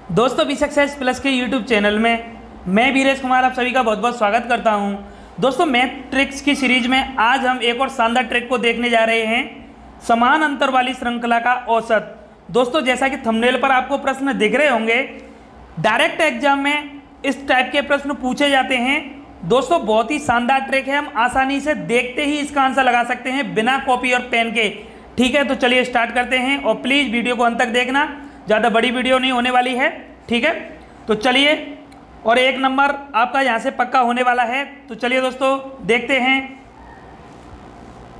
दोस्तों B success plus के YouTube channel में मैं वीरेश कुमार आप सभी का बहुत बहुत स्वागत करता हूं। दोस्तों मैथ ट्रिक्स की सीरीज में आज हम एक और शानदार ट्रिक को देखने जा रहे हैं, समान अंतर वाली श्रृंखला का औसत। दोस्तों जैसा कि थंबनेल पर आपको प्रश्न दिख रहे होंगे, डायरेक्ट एग्जाम में इस टाइप के प्रश्न पूछे जाते हैं। दोस्तों बहुत ही शानदार ट्रिक है, हम आसानी से देखते ही इसका आंसर लगा सकते हैं बिना कॉपी और पेन के। ठीक है, तो चलिए स्टार्ट करते हैं और प्लीज़ वीडियो को अंत तक देखना, ज़्यादा बड़ी वीडियो नहीं होने वाली है। ठीक है, तो चलिए, और एक नंबर आपका यहाँ से पक्का होने वाला है। तो चलिए दोस्तों देखते हैं।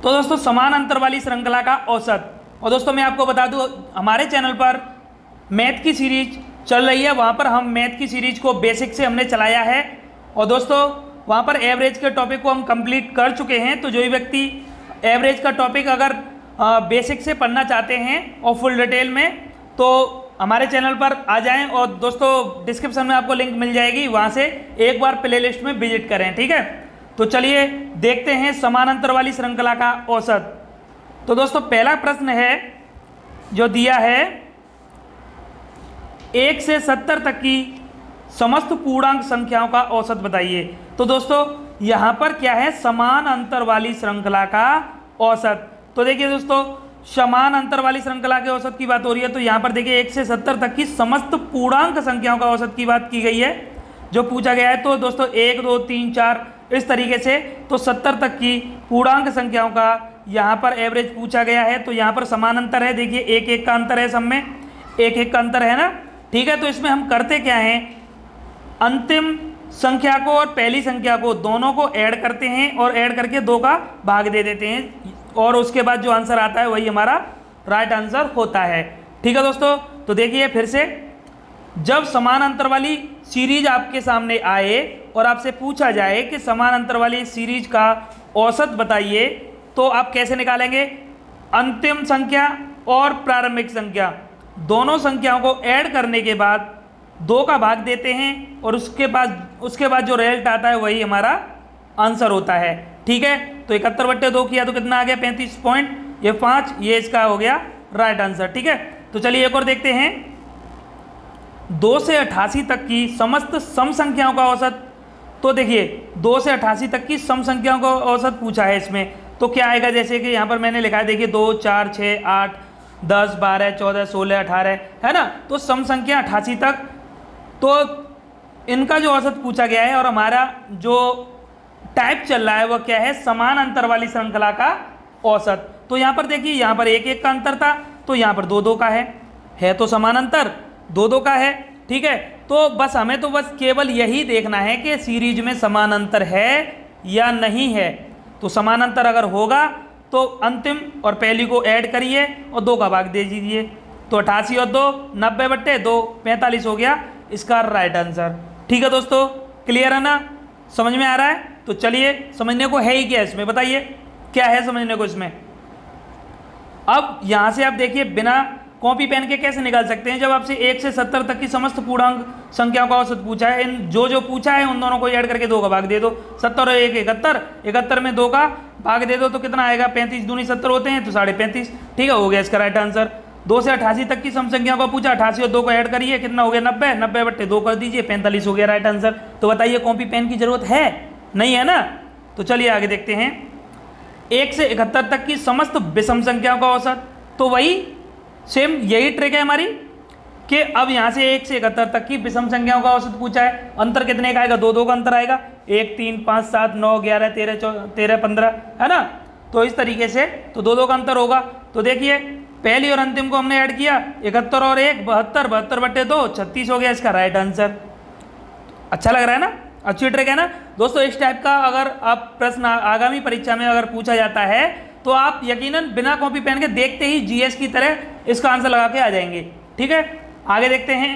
तो दोस्तों समान अंतर वाली श्रृंखला का औसत, और दोस्तों मैं आपको बता दूं हमारे चैनल पर मैथ की सीरीज चल रही है, वहाँ पर हम मैथ की सीरीज को बेसिक से हमने चलाया है और दोस्तों वहाँ पर एवरेज के टॉपिक को हम कंप्लीट कर चुके हैं। तो जो भी व्यक्ति एवरेज का टॉपिक अगर बेसिक से पढ़ना चाहते हैं और फुल डिटेल में, तो हमारे चैनल पर आ जाएं और दोस्तों डिस्क्रिप्शन में आपको लिंक मिल जाएगी, वहाँ से एक बार प्लेलिस्ट में विजिट करें। ठीक है, तो चलिए देखते हैं समान अंतर वाली श्रृंखला का औसत। तो दोस्तों पहला प्रश्न है जो दिया है, 1 से 70 तक की समस्त पूर्णांक संख्याओं का औसत बताइए। तो दोस्तों यहाँ पर क्या है, समान अंतर वाली श्रृंखला का औसत। तो देखिए दोस्तों समान अंतर वाली श्रृंखला के औसत की बात हो रही है, तो यहाँ पर देखिए 1 से 70 तक की समस्त पूर्णांक संख्याओं का औसत की बात की गई है जो पूछा गया है। तो दोस्तों 1 2 3 4 इस तरीके से, तो 70 तक की पूर्णांक संख्याओं का यहाँ पर एवरेज पूछा गया है। तो यहाँ पर समान अंतर है, देखिए 1 1 का अंतर है, सब में 1 1 का अंतर है ना। ठीक है, तो इसमें हम करते क्या हैं, अंतिम संख्या को और पहली संख्या को दोनों को ऐड करते हैं और ऐड करके 2 का भाग दे देते हैं और उसके बाद जो आंसर आता है वही हमारा राइट आंसर होता है। ठीक है दोस्तों, तो देखिए फिर से, जब समान अंतर वाली सीरीज आपके सामने आए और आपसे पूछा जाए कि समान अंतर वाली सीरीज का औसत बताइए, तो आप कैसे निकालेंगे, अंतिम संख्या और प्रारंभिक संख्या दोनों संख्याओं को ऐड करने के बाद 2 का भाग देते हैं और उसके बाद जो रिजल्ट आता है वही हमारा आंसर होता है। ठीक है, तो 71/2 किया तो कितना आ गया, 35.5, ये इसका हो गया राइट आंसर। ठीक है, तो चलिए एक और देखते हैं, 2 से 88 तक की समस्त सम संख्याओं का औसत। तो देखिए 2 से 88 तक की सम संख्याओं का औसत पूछा है इसमें, तो क्या आएगा, जैसे कि यहाँ पर मैंने लिखा है, देखिए 2 4 6 8 10 12 14 16 18 है ना। तो सम संख्या 88 तक, तो इनका जो औसत पूछा गया है और हमारा जो टाइप चल रहा है वह क्या है, समान अंतर वाली श्रृंखला का औसत। तो यहाँ पर देखिए, यहाँ पर 1 1 का अंतर था, तो यहाँ पर 2 2 का है तो समान अंतर 2 2 का है। ठीक है, तो बस हमें तो बस केवल यही देखना है कि सीरीज में समान अंतर है या नहीं है। तो समान अंतर अगर होगा तो अंतिम और पहली को ऐड करिए और 2 का भाग दे दीजिए, तो 88 और 2 90/2 45 हो गया इसका राइट आंसर। ठीक है दोस्तों, क्लियर है ना, समझ में आ रहा है। तो चलिए, समझने को है ही क्या इसमें, बताइए क्या है समझने को इसमें। अब यहाँ से आप देखिए, बिना कॉपी पेन के कैसे निकाल सकते हैं, जब आपसे 1 से 70 तक की समस्त पूर्णांक संख्याओं का औसत पूछा है, इन जो पूछा है उन दोनों को ऐड करके 2 का भाग दे दो, 70 और 1 71, 71 में 2 का भाग दे दो तो कितना आएगा, 35 दूनी 70 होते हैं तो 35.5। ठीक है, हो गया इसका राइट आंसर। 2 से 88 तक की सम संख्याओं का पूछा, 88 और 2 को ऐड करिए, कितना हो गया 90, 90/2 कर दीजिए, 45 हो गया राइट आंसर। तो बताइए कॉपी पेन की जरूरत है, नहीं है ना। तो चलिए आगे देखते हैं, 1 से 71 तक की समस्त विषम संख्याओं का औसत। तो वही सेम यही ट्रिक है हमारी कि अब यहाँ से 1 से 71 तक की विषम संख्याओं का औसत पूछा है, अंतर कितने का आएगा, 2 2 का अंतर आएगा, 1 3 5 7 9 11 13 15 है ना। तो इस तरीके से तो 2 2 का अंतर होगा। तो देखिए पहली और अंतिम को हमने ऐड किया, 71 और 1 72, 72/2 36 हो गया इसका राइट आंसर। अच्छा लग रहा है ना, अच्छी ट्रिक है ना दोस्तों। इस टाइप का अगर आप प्रश्न आगामी परीक्षा में अगर पूछा जाता है तो आप यकीनन बिना कॉपी पेन के देखते ही जीएस की तरह इसका आंसर लगा के आ जाएंगे। ठीक है, आगे देखते हैं,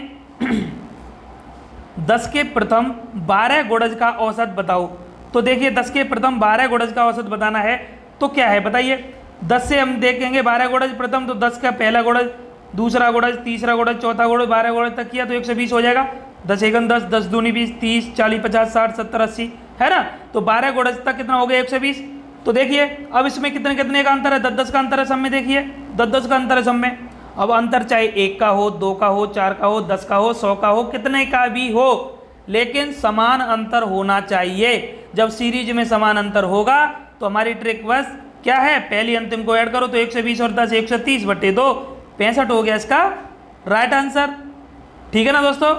10 के प्रथम 12 गुणज का औसत बताओ। तो देखिए 10 के प्रथम 12 गुणज का औसत बताना है, तो क्या है बताइए, 10 से हम देखेंगे 12 गुणज प्रथम, तो 10 का पहला गुणज, दूसरा गुणज, तीसरा गुणज, चौथा गुणज, 12 गुणज तक किया तो 120 हो जाएगा। 10 एकम 10, 10 दूनी 20, 30 40 50 60 70 80 है ना। तो 12 गुणज तक कितना हो गया, 120। तो देखिए अब इसमें कितने कितने का अंतर है, 10 10 का अंतर है सब में, देखिए 10 10 का अंतर है सब में। अब अंतर चाहे 1 का हो, 2 का हो, 4 का हो, 10 का हो, 100 का हो, कितने का भी हो, लेकिन समान अंतर होना चाहिए। जब सीरीज में समान अंतर होगा तो हमारी ट्रिक बस क्या है, पहली अंतिम को ऐड करो तो 120 और 10 130 बटे 2 65 हो गया इसका राइट आंसर। ठीक है ना दोस्तों,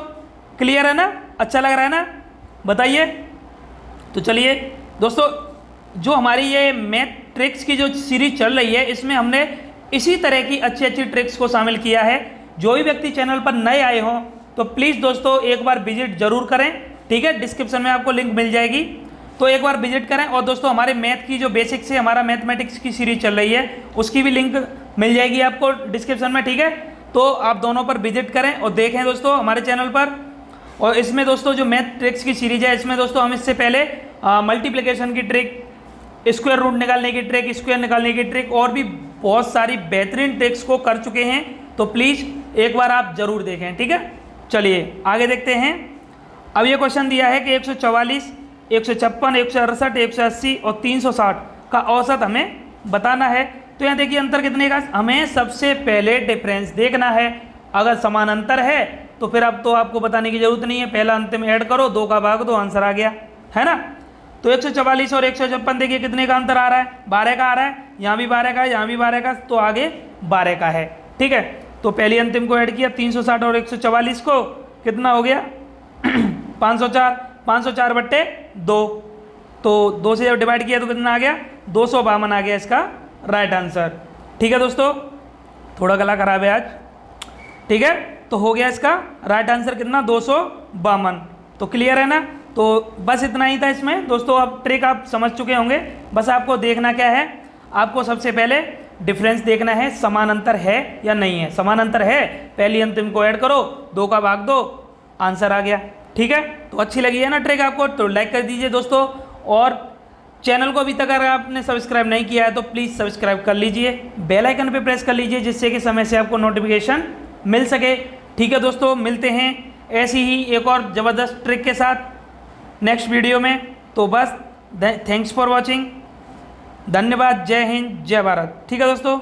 क्लियर है ना, अच्छा लग रहा है ना, बताइए। तो चलिए दोस्तों, जो हमारी ये मैथ ट्रिक्स की जो सीरीज चल रही है, इसमें हमने इसी तरह की अच्छी अच्छी ट्रिक्स को शामिल किया है। जो भी व्यक्ति चैनल पर नए आए हों तो प्लीज़ दोस्तों एक बार विजिट जरूर करें, ठीक है, डिस्क्रिप्शन में आपको लिंक मिल जाएगी, तो एक बार विजिट करें। और दोस्तों हमारे मैथ की जो बेसिक्स है, हमारा मैथमेटिक्स की सीरीज चल रही है, उसकी भी लिंक मिल जाएगी आपको डिस्क्रिप्शन में, ठीक है। तो आप दोनों पर विजिट करें और देखें दोस्तों हमारे चैनल पर। और इसमें दोस्तों जो मैथ ट्रिक्स की सीरीज है, इसमें दोस्तों हम इससे पहले मल्टीप्लिकेशन की ट्रिक, स्क्वायर रूट निकालने की ट्रिक, स्क्वायर निकालने की ट्रिक और भी बहुत सारी बेहतरीन ट्रिक्स को कर चुके हैं, तो प्लीज़ एक बार आप जरूर देखें, ठीक है। चलिए आगे देखते हैं। अब ये क्वेश्चन दिया है कि 144, 156, 168, 180 और 360 का औसत हमें बताना है। तो यहाँ देखिए अंतर कितने का, हमें सबसे पहले डिफरेंस देखना है। अगर समान अंतर है तो फिर अब तो आपको बताने की जरूरत नहीं है, पहला अंतिम ऐड करो, 2 का भाग दो, आंसर आ गया, है ना। तो 144 और 156 देखिए कितने का अंतर आ रहा है, 12 का आ रहा है, यहाँ भी 12 का है, यहाँ भी 12 का, तो आगे 12 का है, ठीक है। तो पहली अंतिम को ऐड किया 360 और 144 को, कितना हो गया 504, 504 बट्टे 2, तो 2 से जब डिवाइड किया तो कितना आ गया 252 आ गया इसका राइट आंसर। ठीक है दोस्तों, थोड़ा गला खराब है आज, ठीक है। तो हो गया इसका राइट आंसर कितना 252। तो क्लियर है ना, तो बस इतना ही था इसमें दोस्तों। अब ट्रिक आप समझ चुके होंगे, बस आपको देखना क्या है, आपको सबसे पहले डिफरेंस देखना है, समान अंतर है या नहीं है। समान अंतर है, पहली अंतिम को ऐड करो, 2 का भाग दो, आंसर आ गया, ठीक है। तो अच्छी लगी है ना ट्रिक आपको, तो लाइक कर दीजिए दोस्तों। और चैनल को अभी तक अगर आपने सब्सक्राइब नहीं किया है तो प्लीज़ सब्सक्राइब कर लीजिए, बेल आइकन पे प्रेस कर लीजिए, जिससे कि समय से आपको नोटिफिकेशन मिल सके। ठीक है दोस्तों, मिलते हैं ऐसी ही एक और ज़बरदस्त ट्रिक के साथ नेक्स्ट वीडियो में। तो बस थैंक्स फॉर वॉचिंग, धन्यवाद, जय हिंद, जय भारत। ठीक है दोस्तों।